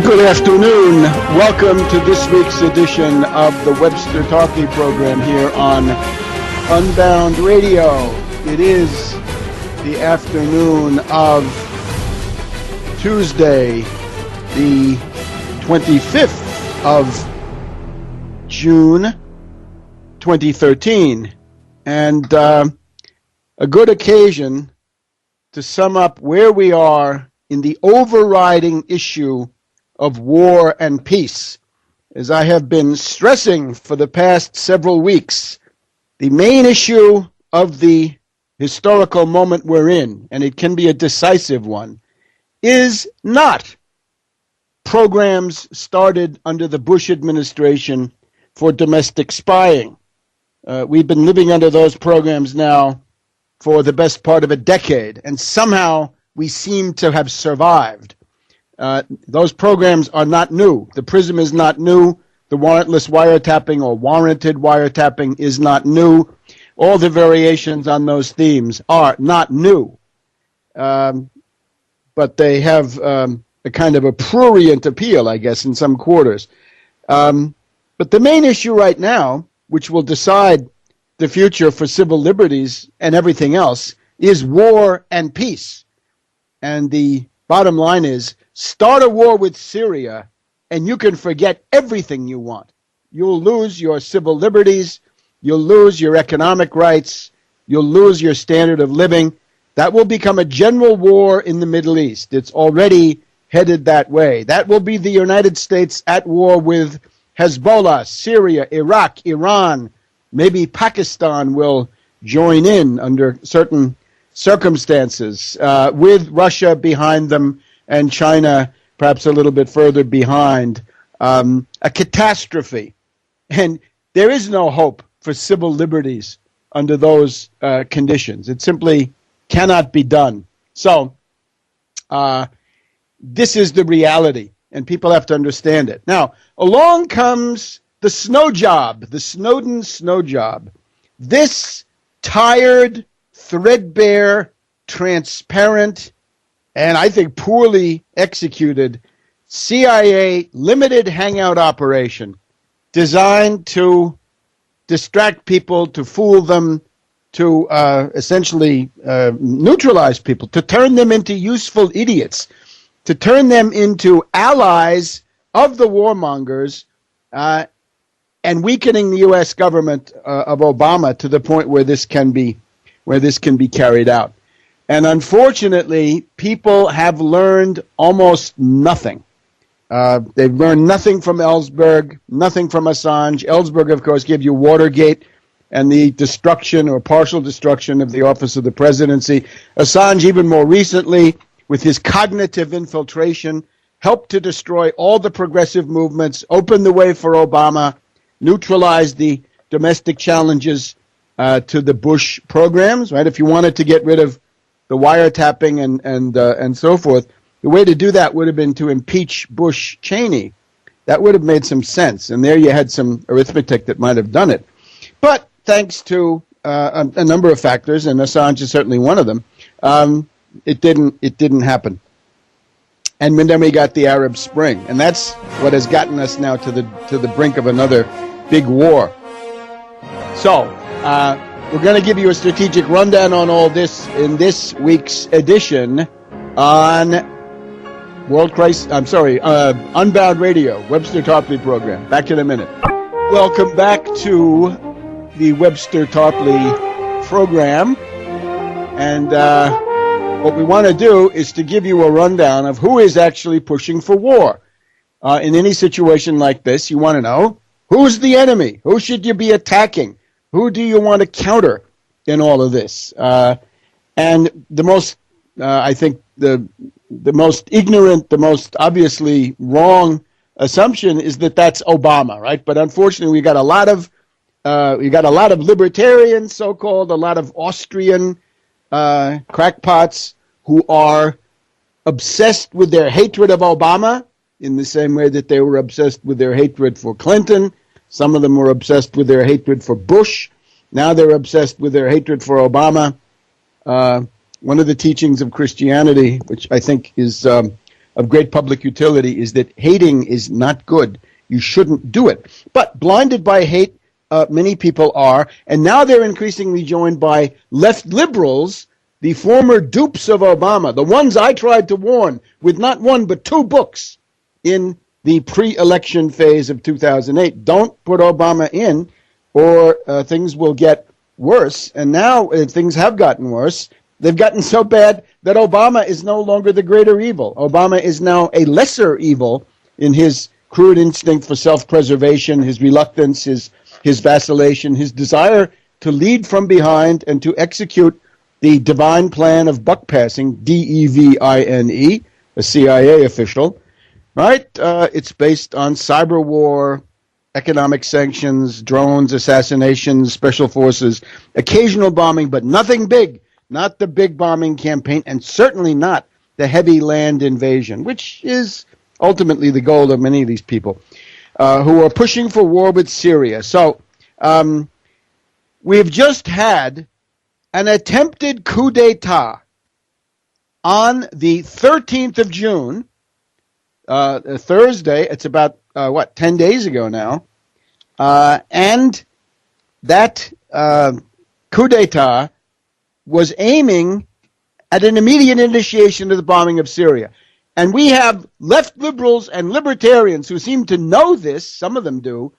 Good afternoon. Welcome to this week's edition of the Webster Tarpley program here on Unbound Radio. It is the afternoon of Tuesday, the 25th of June, 2013, and a good occasion to sum up where we are in the overriding issue of war and peace. As I have been stressing for the past several weeks, the main issue of the historical moment we're in, and it can be a decisive one, is not programs started under the Bush administration for domestic spying. We've been living under those programs now for the best part of a decade, and somehow we seem to have survived. Those programs are not new. The PRISM is not new. The warrantless wiretapping or warranted wiretapping is not new. All the variations on those themes are not new. But they have a kind of a prurient appeal, I guess, in some quarters. But the main issue right now, which will decide the future for civil liberties and everything else, is war and peace. And the bottom line is, start a war with Syria, and you can forget everything you want. You'll lose your civil liberties, you'll lose your economic rights, you'll lose your standard of living. That will become a general war in the Middle East. It's already headed that way. That will be the United States at war with Hezbollah, Syria, Iraq, Iran. Maybe Pakistan will join in under certain circumstances, with Russia behind them and China perhaps a little bit further behind. A catastrophe. And there is no hope for civil liberties under those conditions. It simply cannot be done. So this is the reality, and people have to understand it. Now, along comes the Snowjob, the Snowden Snowjob. This tired, threadbare, transparent, and I think poorly executed CIA limited hangout operation designed to distract people, to fool them, to essentially neutralize people, to turn them into useful idiots, to turn them into allies of the warmongers, and weakening the U.S. government of Obama to the point where this can be carried out. And unfortunately, people have learned almost nothing. They've learned nothing from Ellsberg, nothing from Assange. Ellsberg, of course, gave you Watergate and the destruction or partial destruction of the office of the presidency. Assange, even more recently, with his cognitive infiltration, helped to destroy all the progressive movements, opened the way for Obama, neutralized the domestic challenges to the Bush programs, right? If you wanted to get rid of the wiretapping and so forth, the way to do that would have been to impeach Bush Cheney. That would have made some sense, and there you had some arithmetic that might have done it. But thanks to a number of factors, and Assange is certainly one of them, it didn't happen. And then we got the Arab Spring, and that's what has gotten us now to the brink of another big war. So we're going to give you a strategic rundown on all this in this week's edition on Unbound Radio, Webster Tarpley program. Back in a minute. Welcome back to the Webster Tarpley program. And what we want to do is to give you a rundown of who is actually pushing for war. In any situation like this, you want to know who's the enemy? Who should you be attacking? Who do you want to counter in all of this? And the most, I think, the most ignorant, the most obviously wrong assumption is that that's Obama, right? But unfortunately, we got a lot of libertarians, so-called, a lot of Austrian crackpots who are obsessed with their hatred of Obama in the same way that they were obsessed with their hatred for Clinton. Some of them were obsessed with their hatred for Bush. Now they're obsessed with their hatred for Obama. One of the teachings of Christianity, which I think is of great public utility is that hating is not good. You shouldn't do it. But blinded by hate, many people are, and now they're increasingly joined by left liberals, the former dupes of Obama, the ones I tried to warn with not one but two books in the pre-election phase of 2008. Don't put Obama in, or things will get worse. And now things have gotten worse. They've gotten so bad that Obama is no longer the greater evil. Obama is now a lesser evil in his crude instinct for self-preservation, his reluctance, his vacillation, his desire to lead from behind and to execute the divine plan of buck passing, D-E-V-I-N-E, a CIA official, right? It's based on cyber war, economic sanctions, drones, assassinations, special forces, occasional bombing, but nothing big. Not the big bombing campaign, and certainly not the heavy land invasion, which is ultimately the goal of many of these people who are pushing for war with Syria. So we've just had an attempted coup d'etat on the 13th of June, Thursday. It's about, 10 days ago now. And that coup d'etat was aiming at an immediate initiation of the bombing of Syria. And we have left liberals and libertarians who seem to know this, some of them do,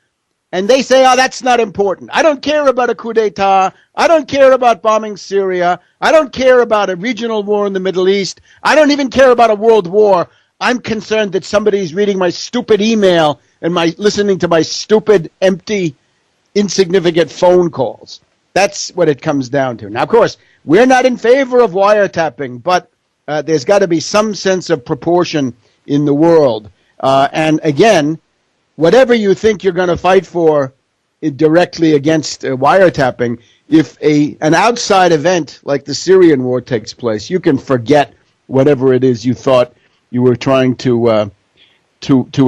and they say, oh, that's not important. I don't care about a coup d'etat. I don't care about bombing Syria. I don't care about a regional war in the Middle East. I don't even care about a world war. I'm concerned that somebody's reading my stupid email and listening to my stupid, empty, insignificant phone calls. That's what it comes down to. Now, of course, we're not in favor of wiretapping, but there's got to be some sense of proportion in the world. And again, whatever you think you're going to fight for directly against wiretapping, if an outside event like the Syrian war takes place, you can forget whatever it is you thought you were trying to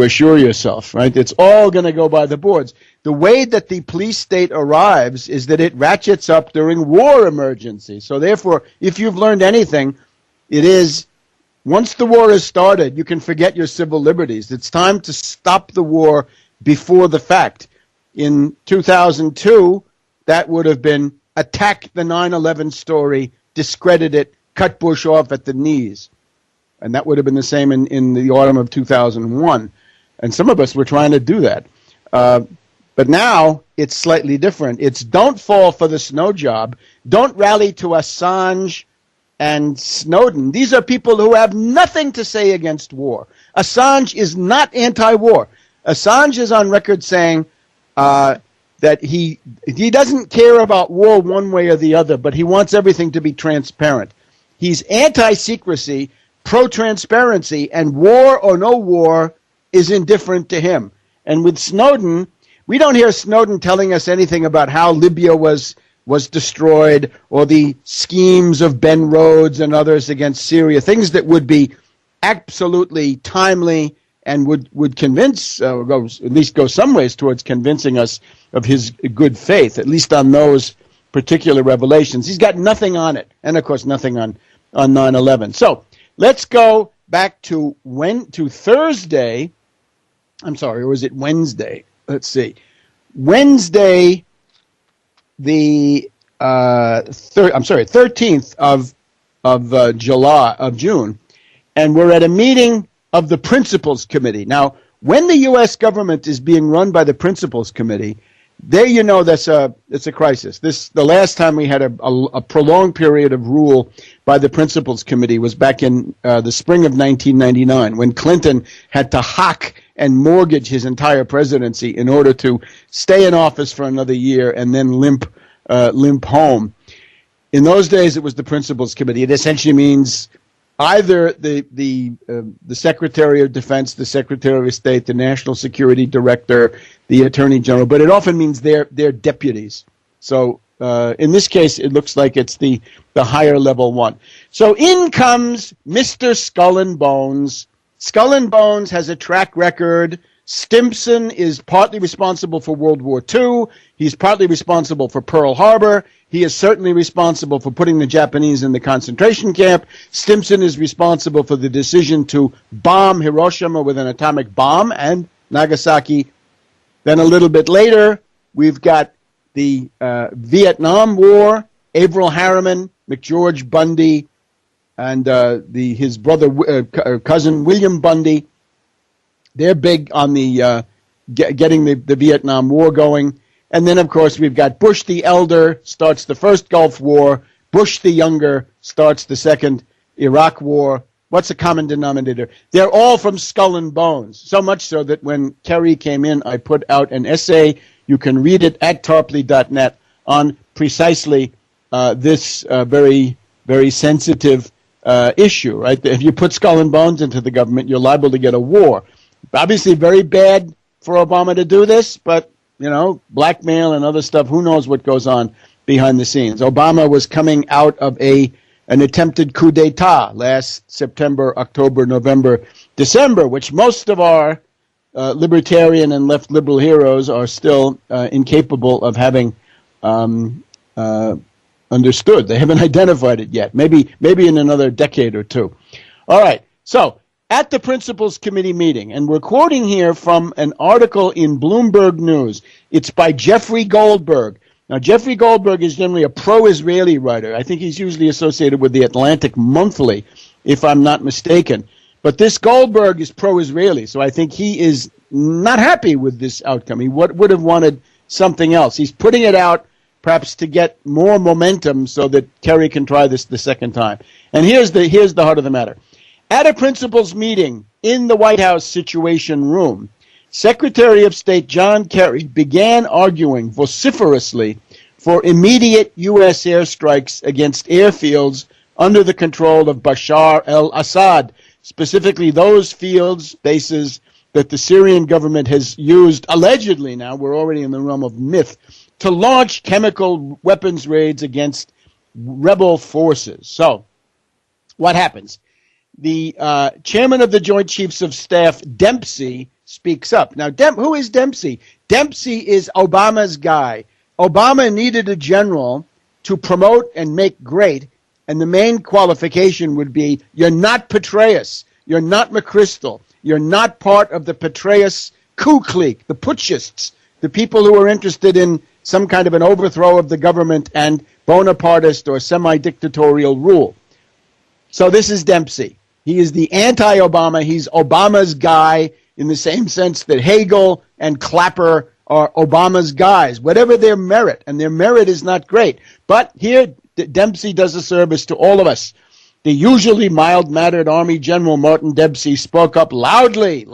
assure yourself, right? It's all going to go by the boards. The way that the police state arrives is that it ratchets up during war emergencies. So therefore, if you've learned anything, it is once the war has started, you can forget your civil liberties. It's time to stop the war before the fact. In 2002, that would have been attack the 9/11 story, discredit it, cut Bush off at the knees. And that would have been the same in the autumn of 2001. And some of us were trying to do that. But now it's slightly different. It's don't fall for the Snowjob. Don't rally to Assange and Snowden. These are people who have nothing to say against war. Assange is not anti-war. Assange is on record saying that he doesn't care about war one way or the other, but he wants everything to be transparent. He's anti-secrecy, pro-transparency, and war or no war is indifferent to him. And with Snowden, we don't hear Snowden telling us anything about how Libya was destroyed or the schemes of Ben Rhodes and others against Syria, things that would be absolutely timely and would convince, at least go some ways towards convincing us of his good faith, at least on those particular revelations. He's got nothing on it, and of course nothing on 9/11. So let's go back to Thursday. I'm sorry, or was it Wednesday? Let's see. Wednesday, the 13th of June, and we're at a meeting of the Principals Committee. Now, when the U.S. government is being run by the Principals Committee, there you know it's a crisis. The last time we had a prolonged period of rule by the Principals Committee was back in the spring of 1999, when Clinton had to hock and mortgage his entire presidency in order to stay in office for another year and then limp home. In those days, it was the Principals Committee. It essentially means either the Secretary of Defense, the Secretary of State, the National Security Director, the Attorney General, but it often means their deputies. So in this case, it looks like it's the higher level one. So in comes Mr. Skull and Bones. Skull and Bones has a track record Stimson is partly responsible for World War II. He's partly responsible for Pearl Harbor. He is certainly responsible for putting the Japanese in the concentration camp. Stimson is responsible for the decision to bomb Hiroshima with an atomic bomb and Nagasaki. Then a little bit later, we've got the Vietnam War, Averell Harriman, McGeorge Bundy, and his brother, cousin William Bundy. They're big on the getting the Vietnam War going. And then, of course, we've got Bush the Elder starts the first Gulf War. Bush the Younger starts the second Iraq War. What's the common denominator? They're all from Skull and Bones, so much so that when Kerry came in, I put out an essay. You can read it at tarpley.net on precisely this very, very sensitive issue, right? If you put Skull and Bones into the government, you're liable to get a war. Obviously very bad for Obama to do this, but, you know, blackmail and other stuff, who knows what goes on behind the scenes. Obama was coming out of an attempted coup d'etat last September, October, November, December, which most of our libertarian and left liberal heroes are still incapable of having understood. They haven't identified it yet. Maybe in another decade or two. All right, so at the Principals Committee meeting, and we're quoting here from an article in Bloomberg News. It's by Jeffrey Goldberg. Now, Jeffrey Goldberg is generally a pro-Israeli writer. I think he's usually associated with the Atlantic Monthly, if I'm not mistaken. But this Goldberg is pro-Israeli, so I think he is not happy with this outcome. He would have wanted something else. He's putting it out perhaps to get more momentum so that Kerry can try this the second time. And here's the heart of the matter. At a principals meeting in the White House Situation Room, Secretary of State John Kerry began arguing vociferously for immediate U.S. airstrikes against airfields under the control of Bashar al-Assad, specifically those fields, bases that the Syrian government has used, allegedly now, we're already in the realm of myth, to launch chemical weapons raids against rebel forces. So, what happens? The chairman of the Joint Chiefs of Staff, Dempsey, speaks up. Now, who is Dempsey? Dempsey is Obama's guy. Obama needed a general to promote and make great, and the main qualification would be, you're not Petraeus, you're not McChrystal, you're not part of the Petraeus coup clique, the putschists, the people who are interested in some kind of an overthrow of the government and Bonapartist or semi-dictatorial rule. So this is Dempsey. He is the anti-Obama. He's Obama's guy in the same sense that Hagel and Clapper are Obama's guys, whatever their merit. And their merit is not great. But here, Dempsey does a service to all of us. The usually mild-mannered Army General Martin Dempsey spoke up loudly.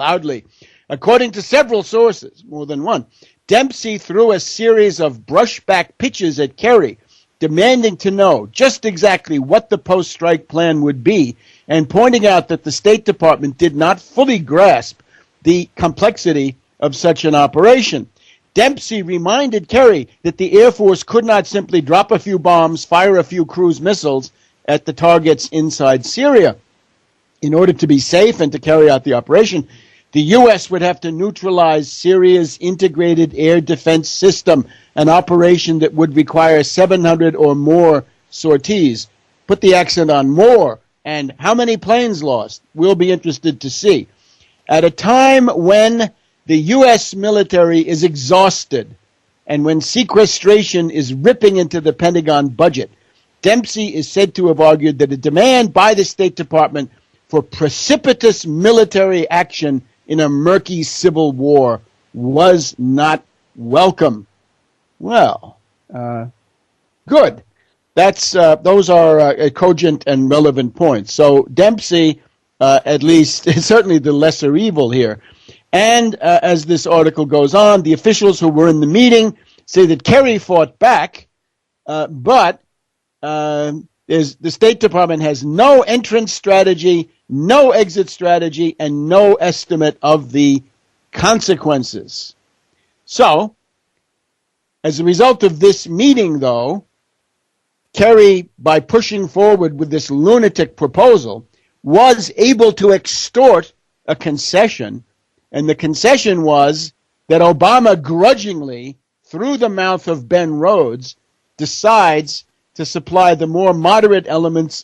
According to several sources, more than one, Dempsey threw a series of brushback pitches at Kerry, demanding to know just exactly what the post-strike plan would be, and pointing out that the State Department did not fully grasp the complexity of such an operation. Dempsey reminded Kerry that the Air Force could not simply drop a few bombs, fire a few cruise missiles at the targets inside Syria. In order to be safe and to carry out the operation, the U.S. would have to neutralize Syria's integrated air defense system, an operation that would require 700 or more sorties. Put the accent on more. And how many planes lost? We'll be interested to see. At a time when the U.S. military is exhausted and when sequestration is ripping into the Pentagon budget, Dempsey is said to have argued that a demand by the State Department for precipitous military action in a murky civil war was not welcome. Well, good. Those are cogent and relevant points. So Dempsey, at least, is certainly the lesser evil here. And as this article goes on, the officials who were in the meeting say that Kerry fought back, but the State Department has no entrance strategy, no exit strategy, and no estimate of the consequences. So, as a result of this meeting, though, Kerry, by pushing forward with this lunatic proposal, was able to extort a concession And the concession was that Obama grudgingly, through the mouth of Ben Rhodes, decides to supply the more moderate elements.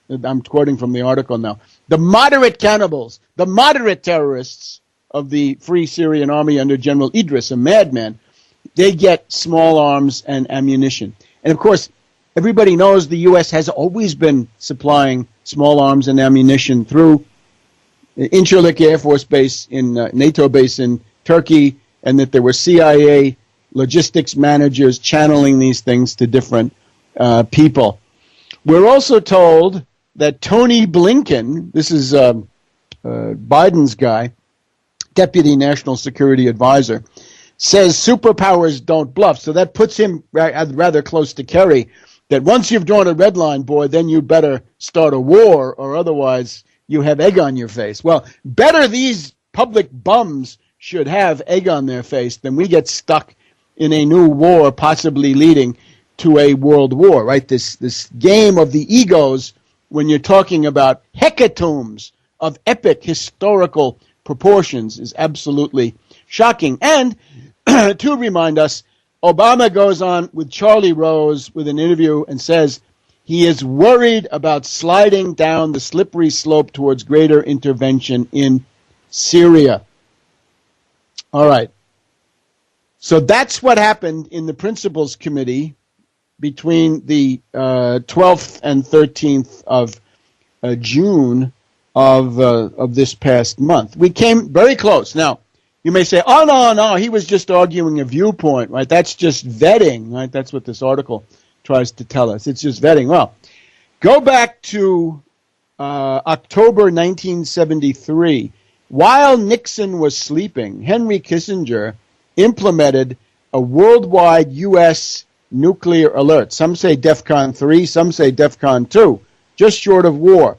I'm quoting from the article now. The moderate cannibals, the moderate terrorists of the Free Syrian Army under General Idris, a madman, they get small arms and ammunition. And of course, everybody knows the U.S. has always been supplying small arms and ammunition through Incirlik Air Force Base in NATO base in Turkey, and that there were CIA logistics managers channeling these things to different people. We're also told that Tony Blinken, this is Biden's guy, Deputy National Security Advisor, says superpowers don't bluff. So that puts him rather close to Kerry, that once you've drawn a red line, boy, then you better start a war, or otherwise you have egg on your face. Well, better these public bums should have egg on their face than we get stuck in a new war, possibly leading to a world war, right? This game of the egos when you're talking about hecatombs of epic historical proportions is absolutely shocking. And to remind us, Obama goes on with Charlie Rose with an interview and says he is worried about sliding down the slippery slope towards greater intervention in Syria. All right. So that's what happened in the Principals Committee between the 12th and 13th of June of this past month. We came very close. Now, you may say, oh, no, he was just arguing a viewpoint, right? That's just vetting, right? That's what this article tries to tell us. It's just vetting. Well, go back to October 1973. While Nixon was sleeping, Henry Kissinger implemented a worldwide U.S. nuclear alert. Some say DEFCON 3, some say DEFCON 2, just short of war,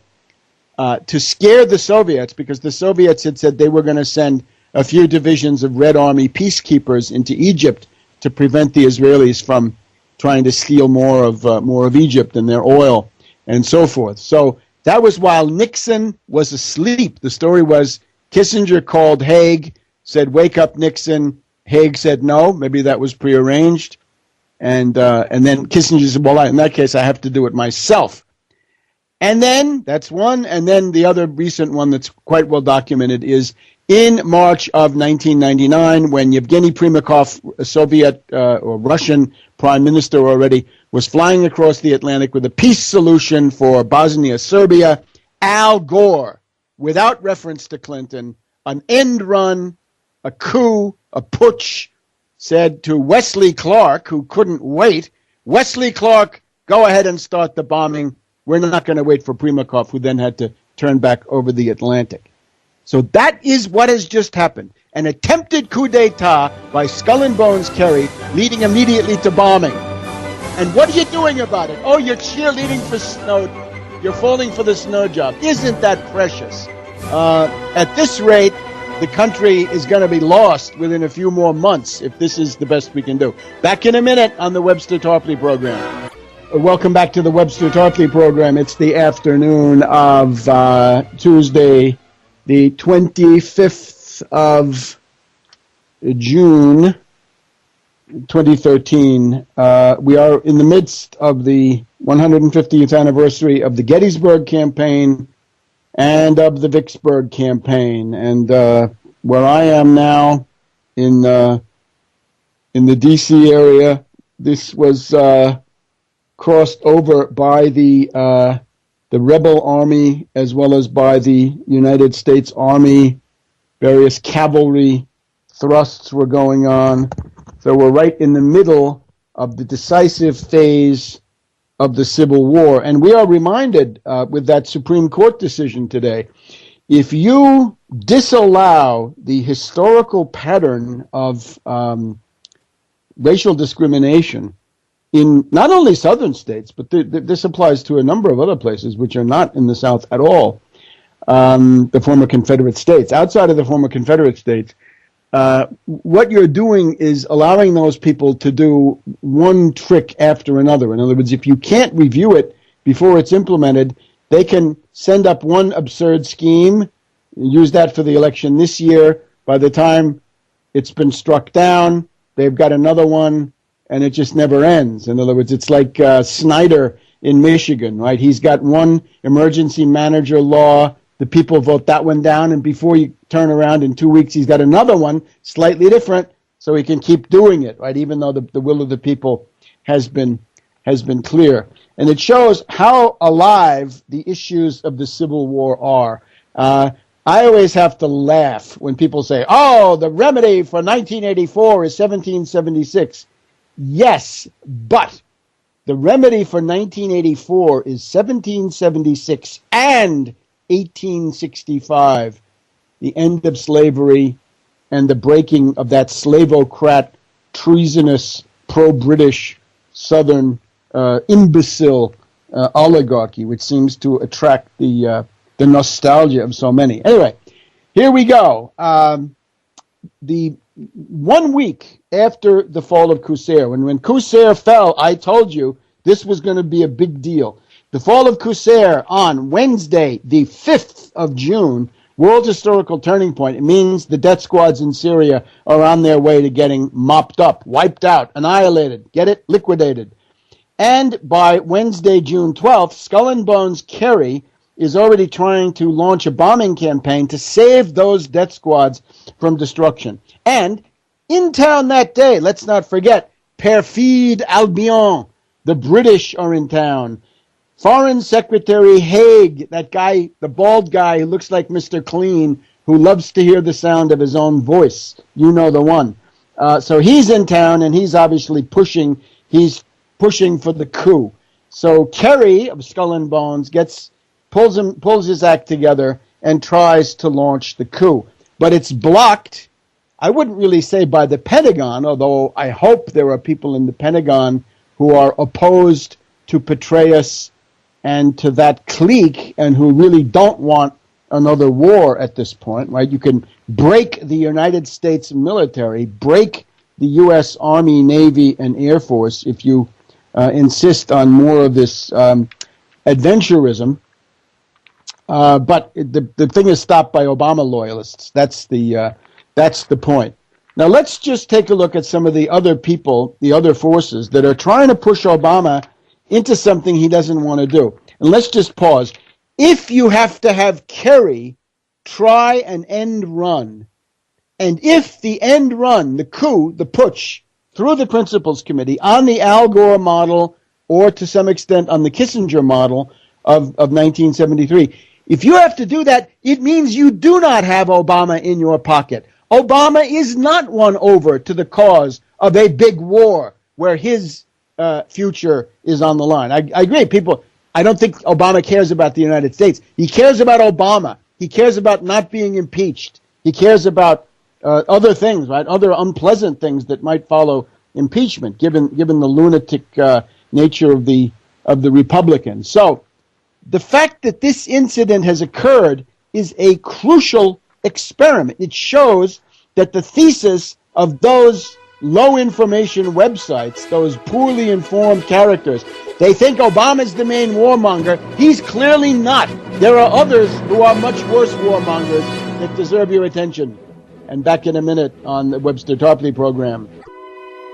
to scare the Soviets, because the Soviets had said they were going to send a few divisions of Red Army peacekeepers into Egypt to prevent the Israelis from trying to steal more of Egypt and their oil and so forth. So that was while Nixon was asleep. The story was Kissinger called Hague, said, "Wake up, Nixon." Hague said no. Maybe that was prearranged. And then Kissinger said, well, in that case, I have to do it myself. And then, that's one. And then the other recent one that's quite well documented is in March of 1999, when Yevgeny Primakov, a Soviet or Russian prime minister already, was flying across the Atlantic with a peace solution for Bosnia, Serbia, Al Gore, without reference to Clinton, an end run, a coup, a putsch, said to Wesley Clark, who couldn't wait, Wesley Clark, go ahead and start the bombing. We're not going to wait for Primakov, who then had to turn back over the Atlantic. So that is what has just happened. An attempted coup d'etat by Skull and Bones Kerry, leading immediately to bombing. And what are you doing about it? Oh, you're cheerleading for Snowden. You're falling for the Snowjob. Isn't that precious? At this rate, the country is going to be lost within a few more months if this is the best we can do. Back in a minute on the Webster Tarpley program. Welcome back to the Webster Tarpley program. It's the afternoon of Tuesday, the 25th of June, 2013. We are in the midst of the 150th anniversary of the Gettysburg campaign and of the Vicksburg campaign. And where I am now in the D.C. area, this was crossed over by the rebel army as well as by the United States Army. Various cavalry thrusts were going on. So we're right in the middle of the decisive phase of the Civil War. And we are reminded with that Supreme Court decision today, if you disallow the historical pattern of racial discrimination in not only southern states, but this applies to a number of other places which are not in the South at all, the former Confederate states. Outside of the former Confederate states, what you're doing is allowing those people to do one trick after another. In other words, if you can't review it before it's implemented, they can send up one absurd scheme, use that for the election this year, by the time it's been struck down, they've got another one, and it just never ends. In other words, it's like Snyder in Michigan, right? He's got one emergency manager law. The people vote that one down, and before you turn around in 2 weeks, he's got another one, slightly different, so he can keep doing it, right? Even though the will of the people has been clear. And it shows how alive the issues of the Civil War are. I always have to laugh when people say, oh, the remedy for 1984 is 1776. Yes, but the remedy for 1984 is 1776 and 1865, the end of slavery and the breaking of that slavocrat, treasonous, pro-British, Southern imbecile oligarchy, which seems to attract the nostalgia of so many. Anyway, here we go. The 1 week after the fall of Qusair, when Qusair fell, I told you this was going to be a big deal. The fall of Qusair on Wednesday, the 5th of June, world historical turning point. It means the death squads in Syria are on their way to getting mopped up, wiped out, annihilated, get it? Liquidated. And by Wednesday, June 12th, Skull and Bones Kerry is already trying to launch a bombing campaign to save those death squads from destruction. And in town that day, let's not forget, Perfide Albion, the British are in town. Foreign Secretary Hague, that guy, the bald guy who looks like Mr. Clean, who loves to hear the sound of his own voice. You know the one. So he's in town, and he's obviously pushing for the coup. So Kerry of Skull and Bones pulls his act together and tries to launch the coup. But it's blocked, I wouldn't really say by the Pentagon, although I hope there are people in the Pentagon who are opposed to Petraeus and to that clique and who really don't want another war at this point, right? You can break the United States military, break the U.S. Army, Navy, and Air Force if you insist on more of this adventurism. But the thing is stopped by Obama loyalists. That's the point. Now let's just take a look at some of the other people, the other forces that are trying to push Obama into something he doesn't want to do. And let's just pause. If you have to have Kerry try an end run, and if the end run, the coup, the putsch, through the Principals Committee on the Al Gore model or to some extent on the Kissinger model of 1973, if you have to do that, it means you do not have Obama in your pocket. Obama is not won over to the cause of a big war where his future is on the line. I agree. I don't think Obama cares about the United States. He cares about Obama. He cares about not being impeached. He cares about other things, right? Other unpleasant things that might follow impeachment, given the lunatic nature of the Republicans. So the fact that this incident has occurred is a crucial experiment. It shows that the thesis of those low information websites, those poorly informed characters, they think Obama's the main warmonger. He's clearly not. There are others who are much worse warmongers that deserve your attention. And back in a minute on the Webster Tarpley program.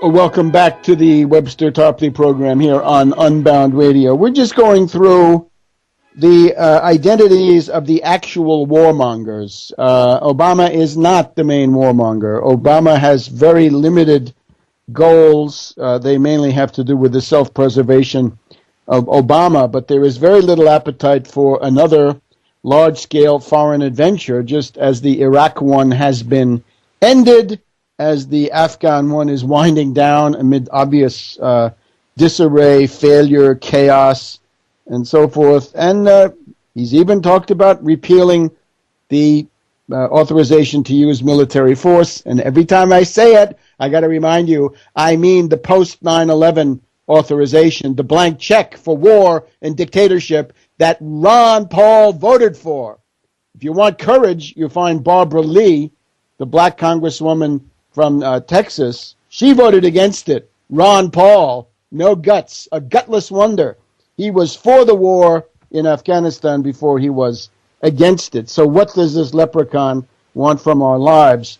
Welcome back to the Webster Tarpley program here on Unbound Radio. We're just going through the identities of the actual warmongers. Obama is not the main warmonger. Obama has very limited goals. They mainly have to do with the self-preservation of Obama, but there is very little appetite for another large-scale foreign adventure, just as the Iraq one has been ended, as the Afghan one is winding down amid obvious disarray, failure, chaos, and so forth. And he's even talked about repealing the authorization to use military force. And every time I say it, I got to remind you, I mean the post-9/11 authorization, the blank check for war and dictatorship that Ron Paul voted for. If you want courage, you find Barbara Lee, the black congresswoman from Texas. She voted against it. Ron Paul, no guts, a gutless wonder. He was for the war in Afghanistan before he was against it. So what does this leprechaun want from our lives.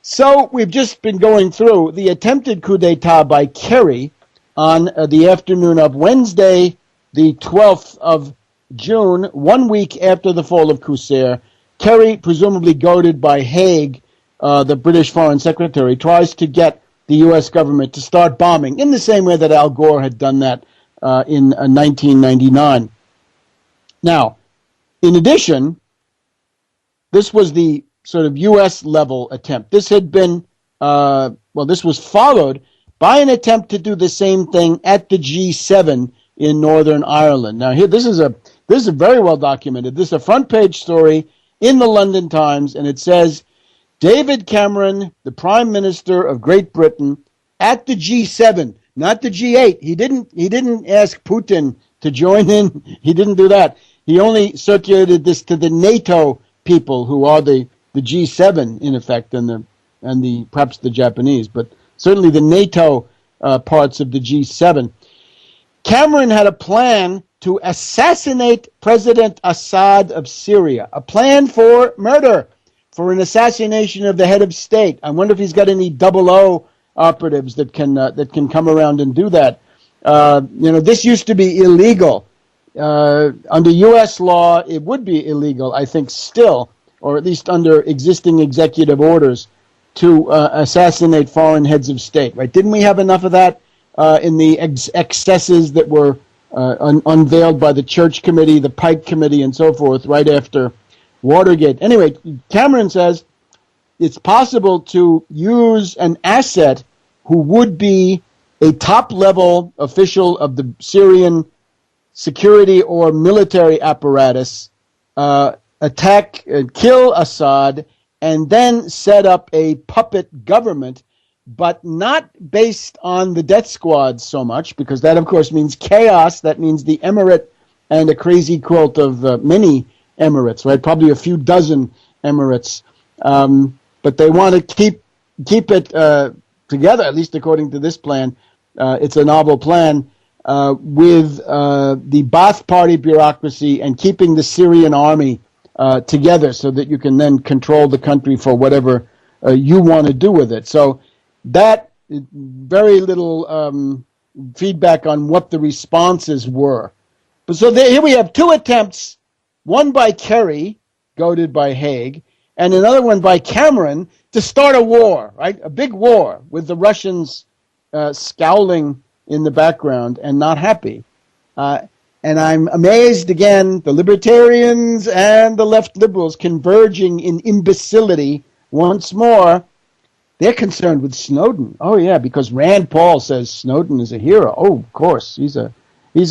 So we've just been going through the attempted coup d'etat by Kerry on the afternoon of Wednesday, the 12th of June, 1 week after the fall of Qusair. Kerry, presumably goaded by Hague, the British Foreign Secretary, tries to get the U.S. government to start bombing in the same way that Al Gore had done that in 1999. Now, in addition, this was the sort of U.S. level attempt. This had been, this was followed by an attempt to do the same thing at the G7 in Northern Ireland. Now, here, this is very well documented. This is a front page story in the London Times, and it says, David Cameron, the Prime Minister of Great Britain, at the G7, not the G8. He didn't ask Putin to join in. He didn't do that. He only circulated this to the NATO people, who are the G7 in effect, and the perhaps the Japanese, but certainly the NATO parts of the G7. Cameron had a plan to assassinate President Assad of Syria, a plan for murder, for an assassination of the head of state. I wonder if he's got any 00 operatives that can come around and do that. This used to be illegal. Under U.S. law, it would be illegal, I think, still, or at least under existing executive orders, to assassinate foreign heads of state. Right? Didn't we have enough of that in the excesses that were unveiled by the Church Committee, the Pike Committee, and so forth right after Watergate? Anyway, Cameron says it's possible to use an asset who would be a top-level official of the Syrian security or military apparatus, attack and kill Assad, and then set up a puppet government, but not based on the death squad so much, because that, of course, means chaos. That means the emirate and a crazy quilt of many emirates, right? Probably a few dozen emirates. But they want to keep it together, at least according to this plan. It's a novel plan with the Ba'ath Party bureaucracy and keeping the Syrian army together so that you can then control the country for whatever you want to do with it. So that very little feedback on what the responses were. But so here we have two attempts, one by Kerry, goaded by Hague, and another one by Cameron to start a war, right? A big war with the Russians scowling in the background and not happy. And I'm amazed, again, the libertarians and the left liberals converging in imbecility once more. They're concerned with Snowden. Oh, yeah, because Rand Paul says Snowden is a hero. Oh, of course, he's a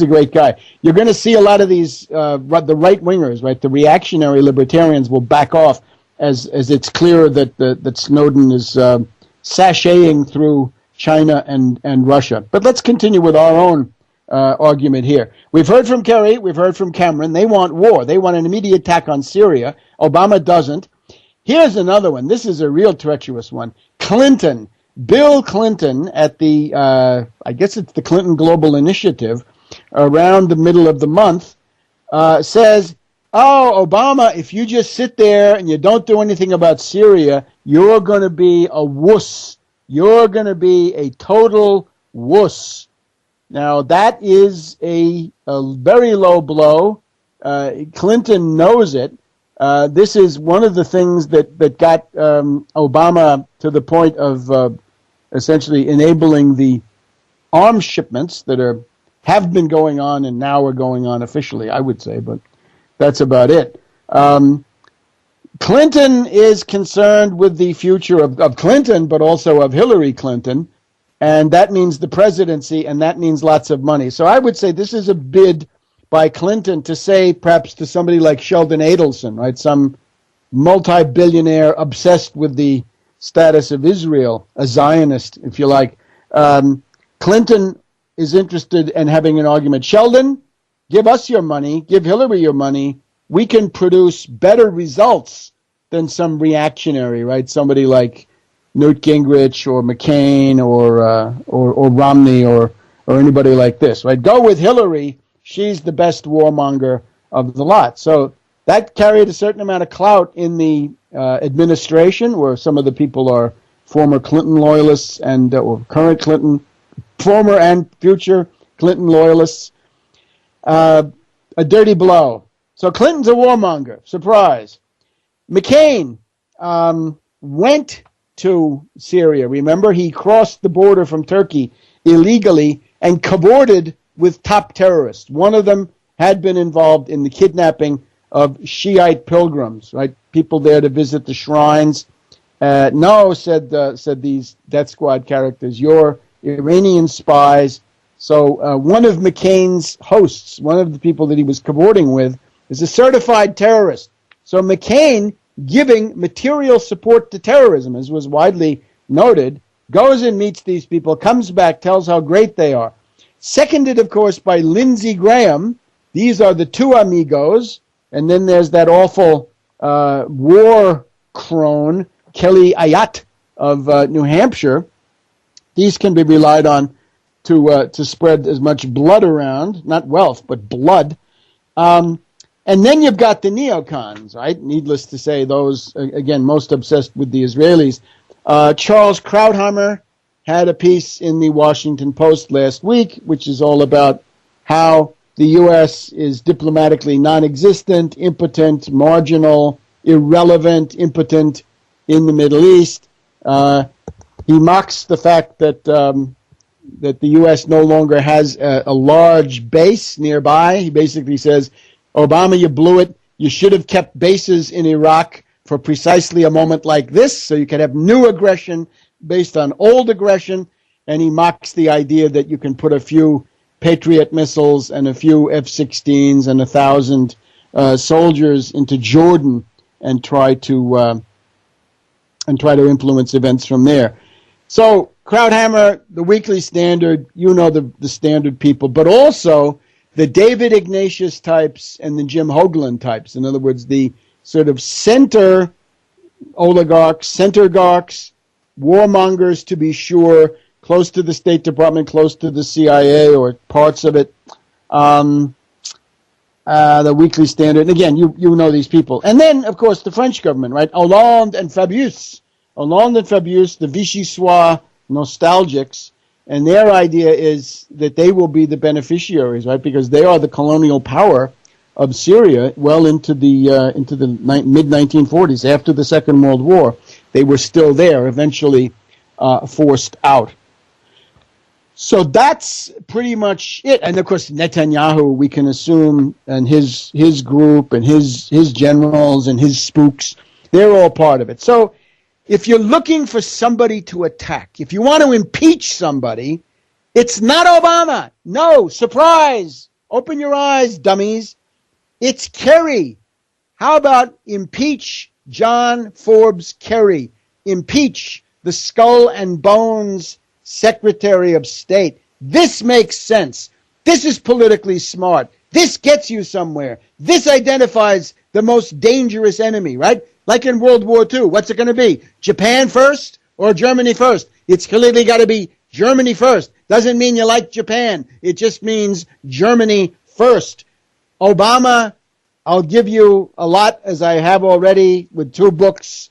great guy. You're going to see a lot of these, the right-wingers, right, the reactionary libertarians will back off as it's clear that Snowden is sashaying through China and Russia. But let's continue with our own argument here. We've heard from Kerry, we've heard from Cameron. They want war. They want an immediate attack on Syria. Obama doesn't. Here's another one. This is a real treacherous one. Clinton, Bill Clinton at the, I guess it's the Clinton Global Initiative, around the middle of the month, says, oh, Obama, if you just sit there and you don't do anything about Syria, you're going to be a wuss. You're going to be a total wuss. Now, that is a very low blow. Clinton knows it. This is one of the things that got Obama to the point of essentially enabling the arms shipments that have been going on and now are going on officially, I would say, but that's about it. Clinton is concerned with the future of Clinton, but also of Hillary Clinton, and that means the presidency, and that means lots of money. So I would say this is a bid by Clinton to say, perhaps to somebody like Sheldon Adelson, right, some multi-billionaire obsessed with the status of Israel, a Zionist, if you like. Clinton is interested in having an argument. Sheldon, give us your money, give Hillary your money. We can produce better results than some reactionary, right? Somebody like Newt Gingrich or McCain or Romney or anybody like this, right? Go with Hillary. She's the best warmonger of the lot. So that carried a certain amount of clout in the administration, where some of the people are former Clinton loyalists and or current Clinton, former and future Clinton loyalists. A dirty blow. So Clinton's a warmonger. Surprise. McCain went to Syria. Remember, he crossed the border from Turkey illegally and cavorted with top terrorists. One of them had been involved in the kidnapping of Shiite pilgrims, right? People there to visit the shrines. No, said these death squad characters, you're Iranian spies. So one of McCain's hosts, one of the people that he was cavorting with, is a certified terrorist. So McCain, giving material support to terrorism, as was widely noted, goes and meets these people, comes back, tells how great they are. Seconded, of course, by Lindsey Graham. These are the two amigos. And then there's that awful war crone, Kelly Ayotte of New Hampshire. These can be relied on to spread as much blood around, not wealth, but blood. And then you've got the neocons, right? Needless to say, those, again, most obsessed with the Israelis. Charles Krauthammer had a piece in the Washington Post last week, which is all about how the U.S. is diplomatically non-existent, impotent, marginal, irrelevant, impotent in the Middle East. He mocks the fact that the U.S. no longer has a large base nearby. He basically says, Obama, you blew it. You should have kept bases in Iraq for precisely a moment like this, so you could have new aggression based on old aggression. And he mocks the idea that you can put a few Patriot missiles and a few F-16s and 1,000 soldiers into Jordan and try to influence events from there. So Krauthammer, the Weekly Standard, you know the Standard people, but also the David Ignatius types and the Jim Hoagland types. In other words, the sort of center oligarchs, centergarchs, warmongers to be sure, close to the State Department, close to the CIA or parts of it. The Weekly Standard. And again, you know these people. And then, of course, the French government, right? Hollande and Fabius. Hollande and Fabius, the Vichy-Soir nostalgics. And their idea is that they will be the beneficiaries, right? Because they are the colonial power of Syria well into the mid-1940s, after the Second World War. They were still there, eventually forced out. So that's pretty much it. And, of course, Netanyahu, we can assume, and his group and his generals and his spooks, they're all part of it. So if you're looking for somebody to attack, if you want to impeach somebody, it's not Obama. No, surprise. Open your eyes, dummies. It's Kerry. How about impeach John Forbes Kerry? Impeach the skull and bones Secretary of State. This makes sense. This is politically smart. This gets you somewhere. This identifies the most dangerous enemy, right? Like in World War II, what's it going to be? Japan first or Germany first? It's clearly got to be Germany first. Doesn't mean you like Japan. It just means Germany first. Obama, I'll give you a lot, as I have already with 2 books,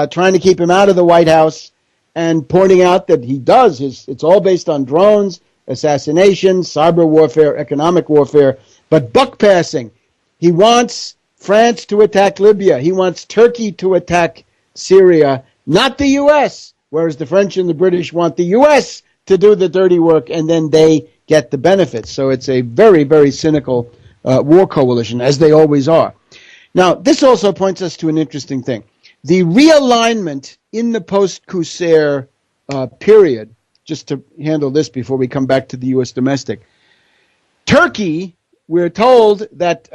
trying to keep him out of the White House and pointing out that he does. It's all based on drones, assassinations, cyber warfare, economic warfare, but buck passing. He wants France to attack Libya. He wants Turkey to attack Syria, not the U.S., whereas the French and the British want the U.S. to do the dirty work, and then they get the benefits. So it's a very, very cynical war coalition, as they always are. Now, this also points us to an interesting thing. The realignment in the post-Qusair period, just to handle this before we come back to the U.S. domestic. Turkey, we're told that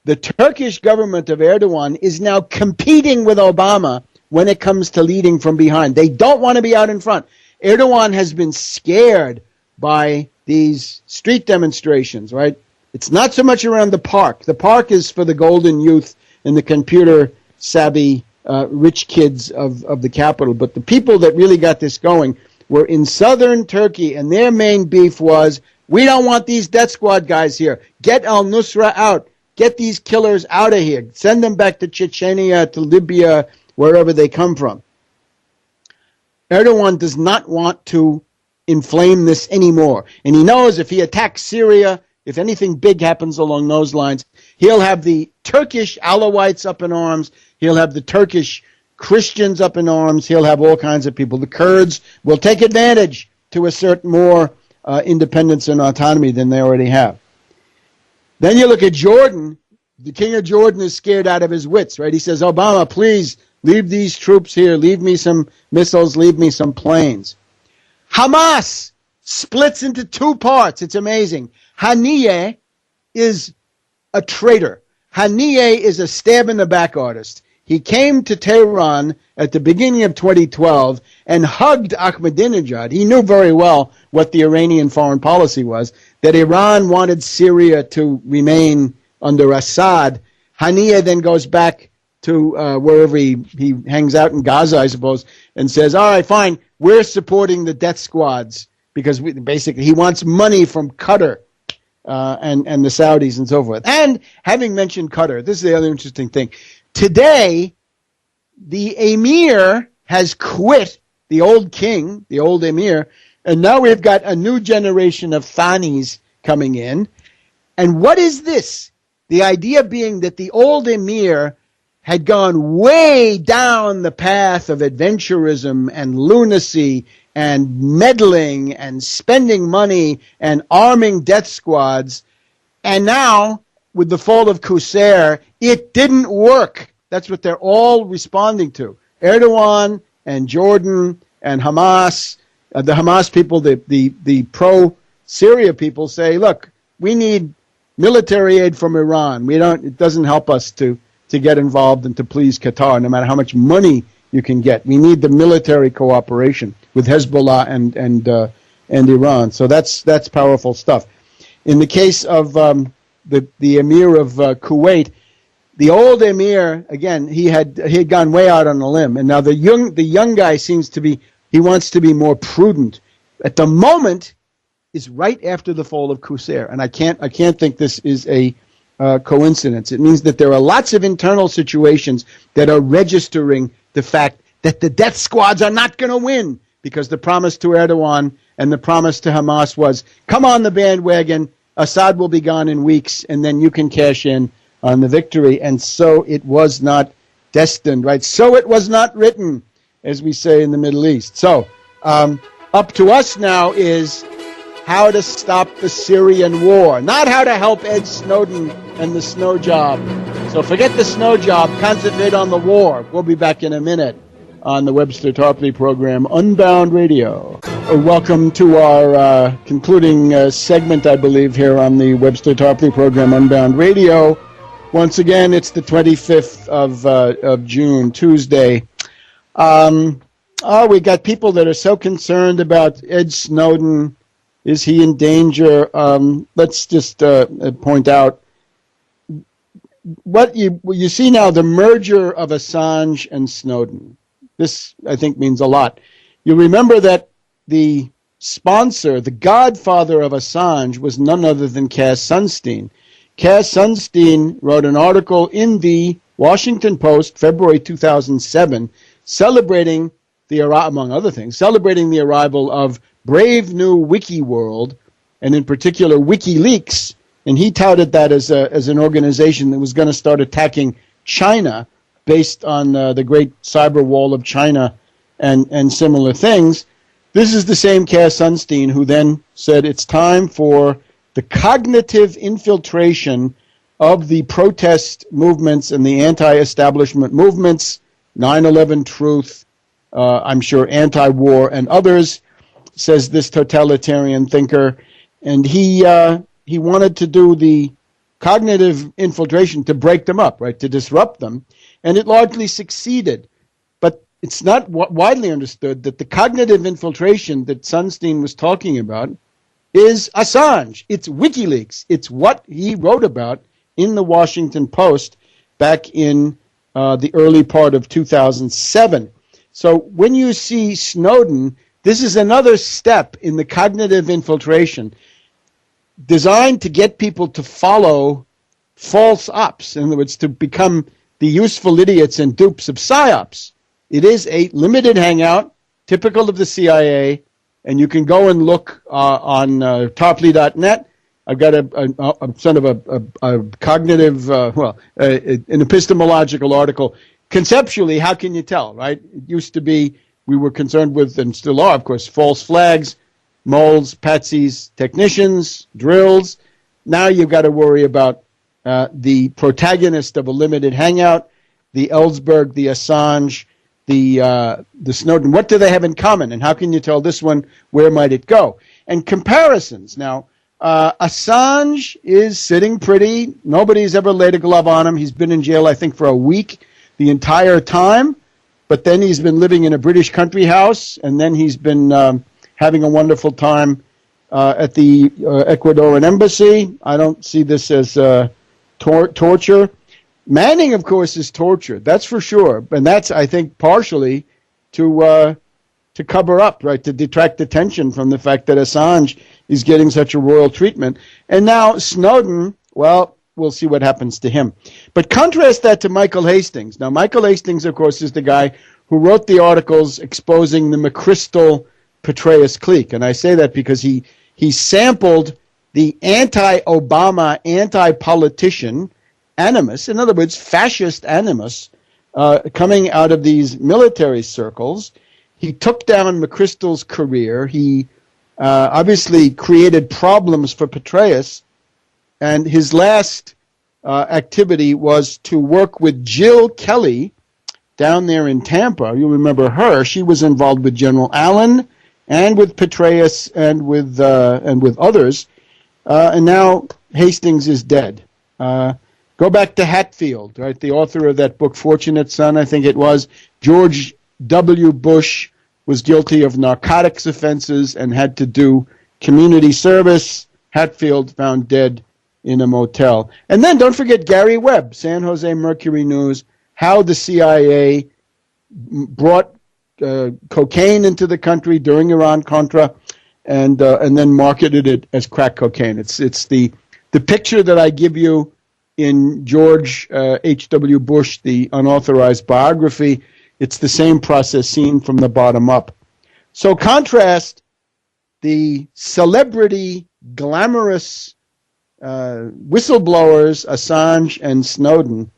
the Turkish government of Erdogan is now competing with Obama when it comes to leading from behind. They don't want to be out in front. Erdogan has been scared by these street demonstrations, right? It's not so much around the park. The park is for the golden youth and the computer-savvy rich kids of the capital. But the people that really got this going were in southern Turkey, and their main beef was, we don't want these death squad guys here. Get al-Nusra out. Get these killers out of here. Send them back to Chechnya, to Libya, wherever they come from. Erdogan does not want to inflame this anymore. And he knows if he attacks Syria, if anything big happens along those lines, he'll have the Turkish Alawites up in arms. He'll have the Turkish Christians up in arms. He'll have all kinds of people. The Kurds will take advantage to assert more independence and autonomy than they already have. Then you look at Jordan. The king of Jordan is scared out of his wits, right? He says, Obama, please leave these troops here. Leave me some missiles. Leave me some planes. Hamas splits into two parts. It's amazing. Haniyeh is a traitor. Haniyeh is a stab-in-the-back artist. He came to Tehran at the beginning of 2012 and hugged Ahmadinejad. He knew very well what the Iranian foreign policy was, that Iran wanted Syria to remain under Assad. Haniyeh then goes back to wherever he hangs out in Gaza, I suppose, and says, all right, fine, we're supporting the death squads because basically he wants money from Qatar and the Saudis and so forth. And having mentioned Qatar, this is the other interesting thing. Today, the emir has quit, the old king, the old emir, and now we've got a new generation of Thanis coming in. And what is this? The idea being that the old emir had gone way down the path of adventurism and lunacy and meddling and spending money and arming death squads. And now, with the fall of Qusair, it didn't work. That's what they're all responding to. Erdogan and Jordan and Hamas, the Hamas people, the pro-Syria people say, look, we need military aid from Iran. It doesn't help us to get involved and to please Qatar, no matter how much money you can get. We need the military cooperation with Hezbollah and Iran. So that's powerful stuff. In the case of the emir of Kuwait, the old emir, again, he had gone way out on a limb, and now the young guy he wants to be more prudent. At the moment, is right after the fall of Qusair, and I can't think this is a coincidence. It means that there are lots of internal situations that are registering the fact that the death squads are not going to win, because the promise to Erdogan and the promise to Hamas was, come on the bandwagon, Assad will be gone in weeks, and then you can cash in on the victory. And so it was not destined, right? So it was not written, as we say in the Middle East. So up to us now is how to stop the Syrian war, not how to help Ed Snowden and the Snowjob. So forget the Snowjob, concentrate on the war. We'll be back in a minute on the Webster Tarpley program, Unbound Radio. Welcome to our concluding segment, I believe, here on the Webster Tarpley program, Unbound Radio. Once again, it's the 25th of June, Tuesday. We got people that are so concerned about Ed Snowden. Is he in danger? Let's just point out what you see now, the merger of Assange and Snowden. This, I think, means a lot. You remember that the sponsor, the godfather of Assange, was none other than Cass Sunstein. Cass Sunstein wrote an article in the Washington Post, February 2007, celebrating among other things, celebrating the arrival of brave new Wiki World, and in particular WikiLeaks, and he touted that as an organization that was going to start attacking China based on the great cyber wall of China and similar things. This is the same Cass Sunstein who then said it's time for the cognitive infiltration of the protest movements and the anti-establishment movements, 9/11 Truth, I'm sure anti-war and others, says this totalitarian thinker. And he wanted to do the cognitive infiltration to break them up, right, to disrupt them. And it largely succeeded. But it's not widely understood that the cognitive infiltration that Sunstein was talking about is Assange. It's WikiLeaks. It's what he wrote about in the Washington Post back in the early part of 2007. So when you see Snowden, this is another step in the cognitive infiltration designed to get people to follow false ops. In other words, to become the useful idiots and dupes of PSYOPs. It is a limited hangout, typical of the CIA, and you can go and look on Tarpley.net. I've got a sort of a cognitive, an epistemological article. Conceptually, how can you tell, right? It used to be we were concerned with, and still are, of course, false flags, moles, patsies, technicians, drills. Now you've got to worry about the protagonist of a limited hangout, the Ellsberg, the Assange, the Snowden. What do they have in common, and how can you tell this one, where might it go? And comparisons. Now, Assange is sitting pretty. Nobody's ever laid a glove on him. He's been in jail, I think, for a week the entire time, but then he's been living in a British country house, and then he's been having a wonderful time at the Ecuadorian embassy. I don't see this as torture. Manning, of course, is torture. That's for sure, and that's, I think, partially to cover up, right, to detract attention from the fact that Assange is getting such a royal treatment. And now Snowden, well, we'll see what happens to him. But contrast that to Michael Hastings. Now, Michael Hastings, of course, is the guy who wrote the articles exposing the McChrystal-Petraeus clique. And I say that because he sampled the anti-Obama, anti-politician animus, in other words, fascist animus, coming out of these military circles. He took down McChrystal's career. He obviously created problems for Petraeus, and his last activity was to work with Jill Kelly down there in Tampa. You remember her. She was involved with General Allen and with Petraeus and with others. And now Hastings is dead. Go back to Hatfield, right? The author of that book, Fortunate Son, I think it was. George W. Bush was guilty of narcotics offenses and had to do community service. Hatfield found dead in a motel. And then don't forget Gary Webb, San Jose Mercury News, how the CIA brought cocaine into the country during Iran-Contra and then marketed it as crack cocaine. It's the picture that I give you in George H.W. Bush, the unauthorized biography. It's the same process seen from the bottom up. So contrast the celebrity, glamorous whistleblowers, Assange and Snowden,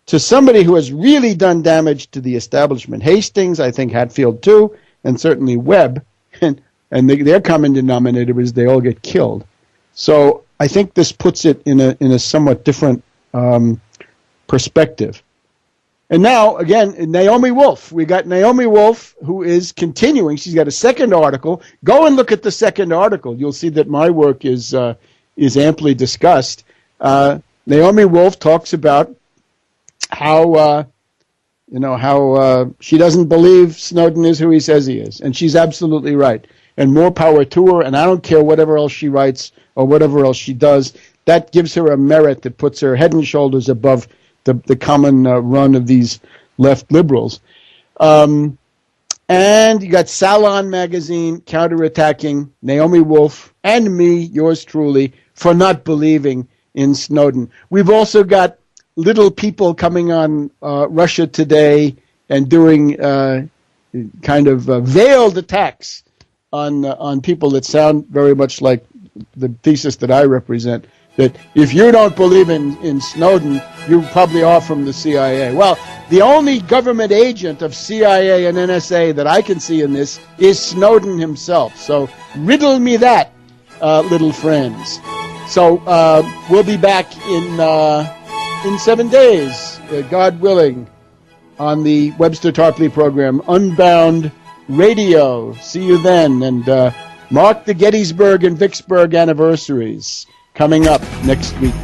to somebody who has really done damage to the establishment. Hastings, I think Hatfield too, and certainly Webb, and their common denominator is they all get killed. So I think this puts it in a somewhat different perspective. And now, again, Naomi Wolf. We got Naomi Wolf, who is continuing. She's got a second article. Go and look at the second article. You'll see that my work is amply discussed. Naomi Wolf talks about how she doesn't believe Snowden is who he says he is, and she's absolutely right. And more power to her. And I don't care whatever else she writes or whatever else she does. That gives her a merit that puts her head and shoulders above the common run of these left liberals. And you got Salon magazine counterattacking Naomi Wolf and me, yours truly, for not believing in Snowden. We've also got little people coming on Russia Today and doing kind of veiled attacks on people that sound very much like the thesis that I represent, that if you don't believe in Snowden, you probably are from the CIA. Well, the only government agent of CIA and NSA that I can see in this is Snowden himself. So riddle me that, little friends. So we'll be back in 7 days, God willing, on the Webster Tarpley program, Unbound Radio. See you then, and mark the Gettysburg and Vicksburg anniversaries coming up next week.